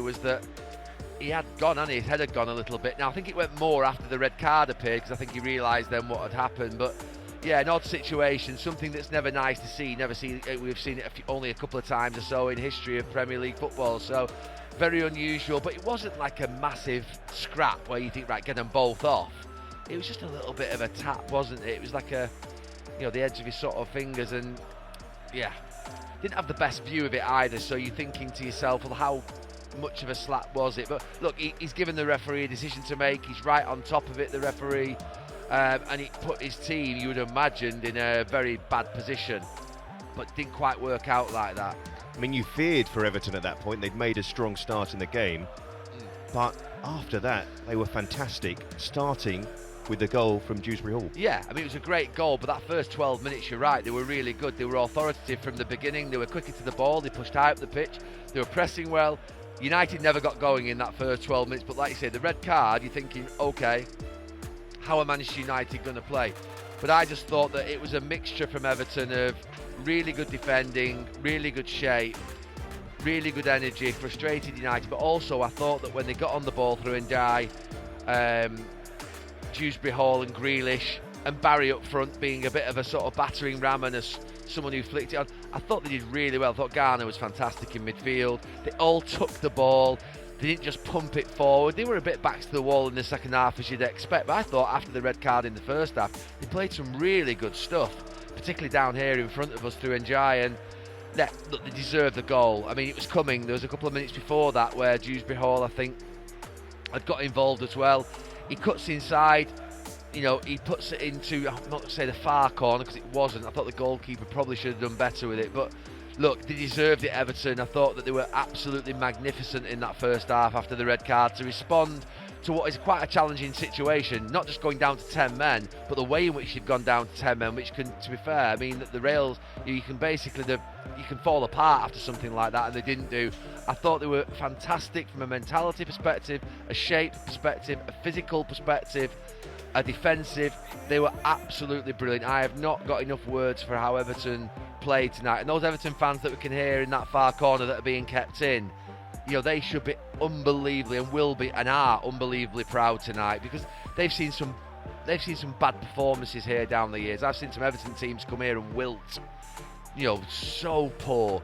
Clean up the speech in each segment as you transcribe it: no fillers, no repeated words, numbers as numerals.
was that he had gone, and his head had gone a little bit. Now, I think it went more after the red card appeared, because I think he realised then what had happened. But yeah, an odd situation, something that's never nice to see. We've seen it only a couple of times or so in history of Premier League football. So very unusual, but it wasn't like a massive scrap where you think, right, get them both off. It was just a little bit of a tap, wasn't it? It was like the edge of his sort of fingers, and yeah, didn't have the best view of it either. So you're thinking to yourself, well, how much of a slap was it? But look, he's given the referee a decision to make. He's right on top of it, the referee, and he put his team, you would have imagined, in a very bad position, but didn't quite work out like that. I mean, you feared for Everton at that point. They'd made a strong start in the game, but after that, they were fantastic, starting with the goal from Dewsbury Hall. Yeah, I mean, it was a great goal, but that first 12 minutes, you're right, they were really good. They were authoritative from the beginning. They were quicker to the ball. They pushed high up the pitch. They were pressing well. United never got going in that first 12 minutes, but like you say, the red card, you're thinking, okay, how are Manchester United going to play? But I just thought that it was a mixture from Everton of really good defending, really good shape, really good energy, frustrated United, but also I thought that when they got on the ball through Ndiaye, Dewsbury Hall and Grealish, and Barry up front being a bit of a sort of battering ram and someone who flicked it on, I thought they did really well. I thought Garner was fantastic in midfield. They all took the ball. They didn't just pump it forward. They were a bit back to the wall in the second half, as you'd expect. But I thought after the red card in the first half, they played some really good stuff, particularly down here in front of us through Ndiaye. And look, they deserved the goal. I mean, it was coming. There was a couple of minutes before that where Dewsbury Hall, I think, had got involved as well. He cuts inside. He puts it into, I'm not going to say the far corner, because it wasn't. I thought the goalkeeper probably should have done better with it. But look, they deserved it, Everton. I thought that they were absolutely magnificent in that first half after the red card to respond to what is quite a challenging situation. Not just going down to 10 men, but the way in which you've gone down to 10 men, which can, to be fair, I mean, the rails, you can fall apart after something like that, and they didn't do. I thought they were fantastic from a mentality perspective, a shape perspective, a physical perspective, a defensive. They were absolutely brilliant. I have not got enough words for how Everton played tonight. And those Everton fans that we can hear in that far corner that are being kept in, they should be unbelievably, and will be, and are unbelievably proud tonight, because they've seen some bad performances here down the years. I've seen some Everton teams come here and wilt, so poor,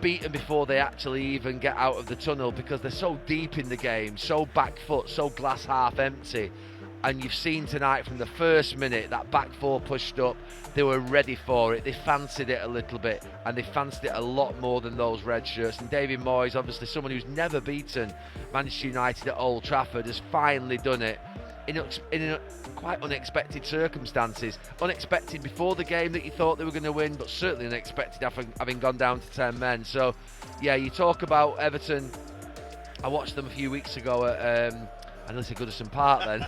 beaten before they actually even get out of the tunnel, because they're so deep in the game, so back foot, so glass half empty. And you've seen tonight from the first minute that back four pushed up, they were ready for it. They fancied it a little bit, and they fancied it a lot more than those red shirts. And David Moyes, obviously someone who's never beaten Manchester United at Old Trafford, has finally done it in quite unexpected circumstances. Unexpected before the game that you thought they were going to win, but certainly unexpected having gone down to 10 men. So, yeah, you talk about Everton. I watched them a few weeks ago at Goodison Park then.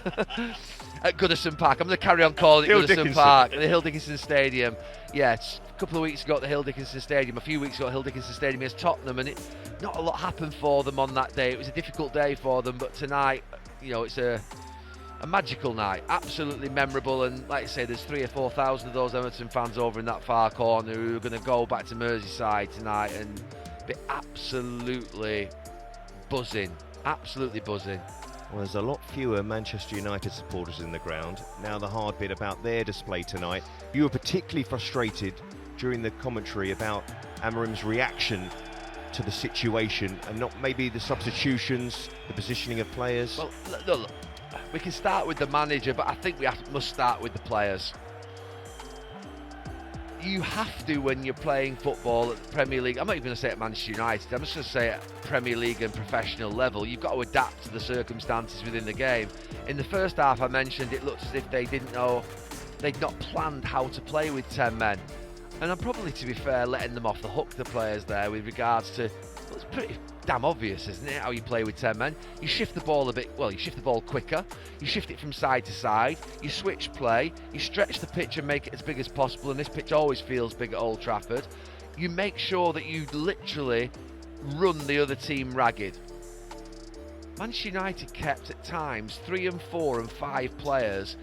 At Goodison Park. I'm going to carry on calling it Goodison Park. The Hill Dickinson Stadium. Yeah, a couple of weeks ago at the Hill Dickinson Stadium. A few weeks ago at Hill Dickinson Stadium against Tottenham. And not a lot happened for them on that day. It was a difficult day for them. But tonight, it's a magical night. Absolutely memorable. And like I say, there's 3,000 or 4,000 of those Everton fans over in that far corner who are going to go back to Merseyside tonight and be absolutely buzzing. Absolutely buzzing. Well, there's a lot fewer Manchester United supporters in the ground. Now the hard bit about their display tonight. You were particularly frustrated during the commentary about Amorim's reaction to the situation, and not maybe the substitutions, the positioning of players. Well, look, we can start with the manager, but I think we must start with the players. You have to, when you're playing football at the Premier League, I'm not even going to say at Manchester United, I'm just going to say at Premier League and professional level, you've got to adapt to the circumstances within the game. In the first half, I mentioned it looked as if they'd not planned how to play with 10 men. And I'm probably, to be fair, letting them off the hook, the players there, with regards to, well, it's pretty damn obvious, isn't it, how you play with 10 men? You shift the ball you shift the ball quicker, you shift it from side to side, you switch play, you stretch the pitch and make it as big as possible, and this pitch always feels big at Old Trafford. You make sure that you literally run the other team ragged. Manchester United kept at times 3 and 4 and 5 players,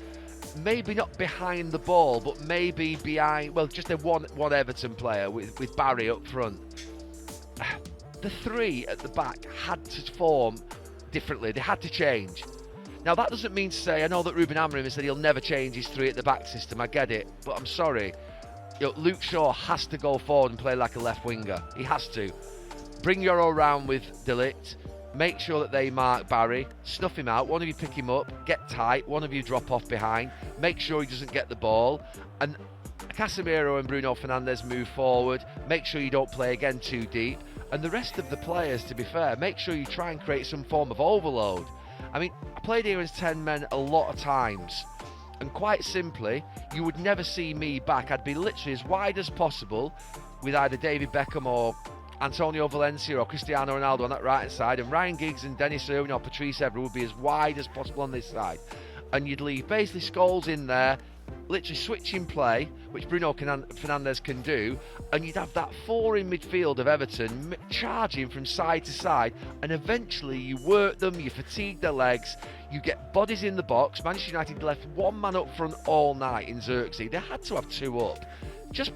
maybe not behind the ball, but maybe behind, well, just one Everton player with Barry up front. the three at the back had to form differently. They had to change. Now, that doesn't mean to say, I know that Ruben Amorim has said he'll never change his three at the back system. I get it, but I'm sorry. Luke Shaw has to go forward and play like a left winger. He has to. Bring Yoro round with De Ligt. Make sure that they mark Barry. Snuff him out. One of you pick him up. Get tight. One of you drop off behind. Make sure he doesn't get the ball. And Casemiro and Bruno Fernandes move forward. Make sure you don't play again too deep. And the rest of the players, to be fair, make sure you try and create some form of overload. I mean, I played here as 10 men a lot of times. And quite simply, you would never see me back. I'd be literally as wide as possible with either David Beckham or Antonio Valencia or Cristiano Ronaldo on that right-hand side. And Ryan Giggs and Dennis Irwin or Patrice Evra would be as wide as possible on this side. And you'd leave basically Scholes in there, literally switching play, which Bruno Fernandes can do, and you'd have that four in midfield of Everton charging from side to side, and eventually you work them, you fatigue their legs, you get bodies in the box. Manchester United left one man up front all night in Xerxes. They had to have two up. Just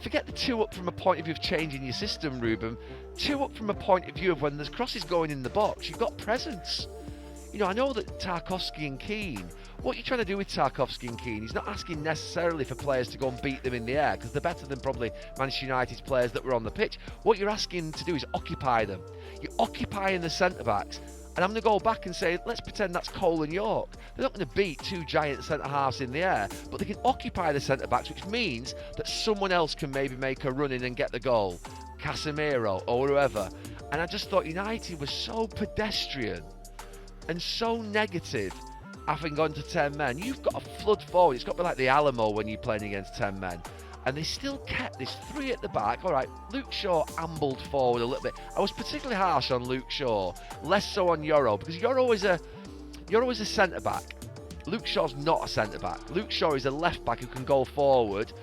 forget the two up from a point of view of changing your system, Ruben. Two up from a point of view of when there's crosses going in the box, you've got presence. You know, I know that Tarkowski and Keane, what you're trying to do with Tarkowski and Keane, he's not asking necessarily for players to go and beat them in the air, because they're better than probably Manchester United's players that were on the pitch. What you're asking to do is occupy them. You're occupying the centre-backs. And I'm going to go back and say, let's pretend that's Cole and York. They're not going to beat two giant centre-halves in the air, but they can occupy the centre-backs, which means that someone else can maybe make a run in and get the goal. Casemiro or whoever. And I just thought United was so pedestrian and so negative having gone to 10 men. You've got to flood forward. It's got to be like the Alamo when you're playing against 10 men. And they still kept this three at the back. All right, Luke Shaw ambled forward a little bit. I was particularly harsh on Luke Shaw, less so on Yoro, because Yoro is a centre-back. Luke Shaw's not a centre-back. Luke Shaw is a left-back who can go forward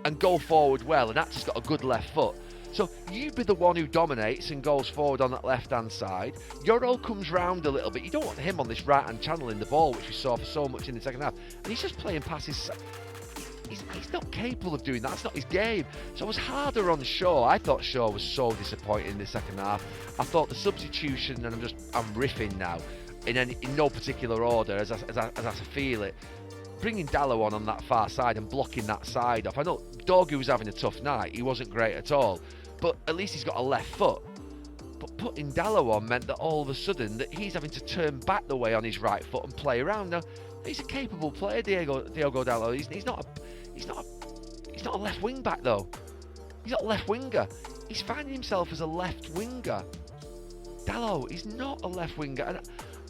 and go forward well, and actually's got a good left foot. So you be the one who dominates and goes forward on that left-hand side. Yoro comes round a little bit. You don't want him on this right-hand channel in the ball, which we saw for so much in the second half. And he's just playing passes. He's not capable of doing that. That's not his game. So I was harder on Shaw. I thought Shaw was so disappointing in the second half. I thought the substitution, and I'm riffing now, in no particular order as I feel it. Bringing Dallow on that far side and blocking that side off. I know Dorgu was having a tough night. He wasn't great at all. But at least he's got a left foot. But putting Dallow on meant that all of a sudden that he's having to turn back the way on his right foot and play around. Now, he's a capable player, Diogo Dallow. He's not a left wing back though. He's not a left winger. He's finding himself as a left winger. Dallow is not a left winger. And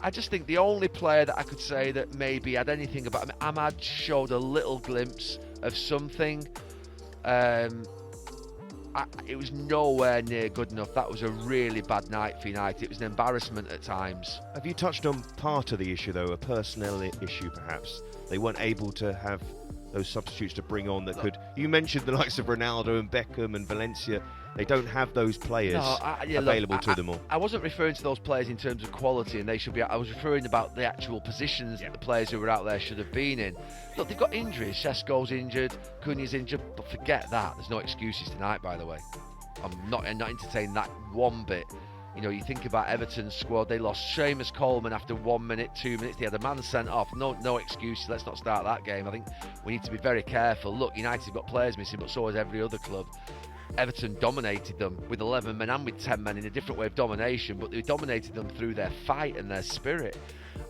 I just think the only player that I could say that maybe had anything about him, Ahmad showed a little glimpse of something. It was nowhere near good enough. That was a really bad night for United. It was an embarrassment at times. Have you touched on part of the issue, though, a personnel issue perhaps? They weren't able to have those substitutes to bring on that could... You mentioned the likes of Ronaldo and Beckham and Valencia. They don't have those players available to them all. I wasn't referring to those players in terms of quality, and they should be. I was referring about the actual positions that the players who were out there should have been in. Look, they've got injuries. Sesko's injured, Cunha's injured, but forget that. There's no excuses tonight, by the way. I'm not entertaining that one bit. You know, you think about Everton's squad, they lost Seamus Coleman after 1 minute, 2 minutes. They had a man sent off. No excuses. Let's not start that game. I think we need to be very careful. Look, United have got players missing, but so has every other club. Everton dominated them with 11 men and with 10 men in a different way of domination, but they dominated them through their fight and their spirit.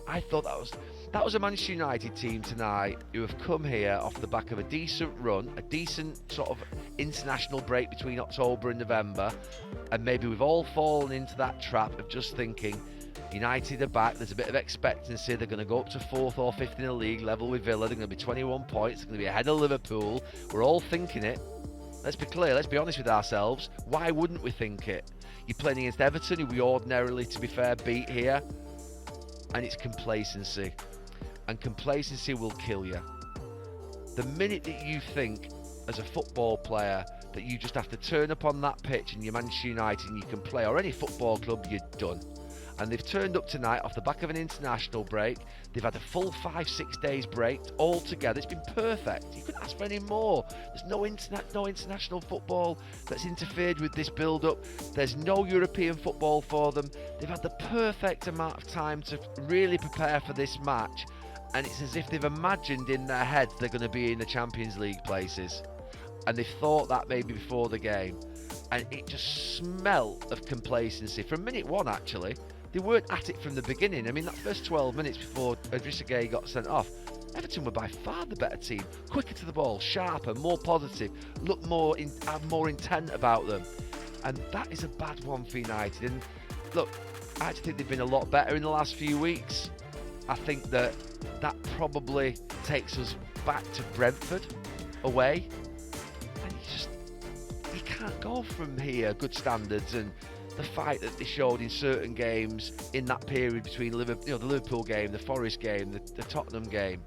I thought that was a Manchester United team tonight who have come here off the back of a decent run, a decent sort of international break between October and November, and maybe we've all fallen into that trap of just thinking United are back, there's a bit of expectancy, they're going to go up to 4th or 5th in the league, level with Villa, they're going to be 21 points, they're going to be ahead of Liverpool. We're all thinking it. Let's be clear, let's be honest with ourselves. Why wouldn't we think it? You're playing against Everton, who we ordinarily, to be fair, beat here. And it's complacency. And complacency will kill you. The minute that you think, as a football player, that you just have to turn up on that pitch and you're Manchester United and you can play, or any football club, you're done. And they've turned up tonight off the back of an international break. They've had a full 5-6 days break all together. It's been perfect. You couldn't ask for any more. There's no international football that's interfered with this build-up. There's no European football for them. They've had the perfect amount of time to really prepare for this match. And it's as if they've imagined in their heads they're going to be in the Champions League places. And they've thought that maybe before the game. And it just smelt of complacency. From minute one, actually, they weren't at it from the beginning. I mean, that first 12 minutes before Idrissa Gueye got sent off, Everton were by far the better team. Quicker to the ball, sharper, more positive, looked more had more intent about them. And that is a bad one for United. And look, I actually think they've been a lot better in the last few weeks. I think that probably takes us back to Brentford away. And you can't go from here, good standards, and the fight that they showed in certain games in that period between Liverpool, the Liverpool game, the Forest game, the Tottenham game.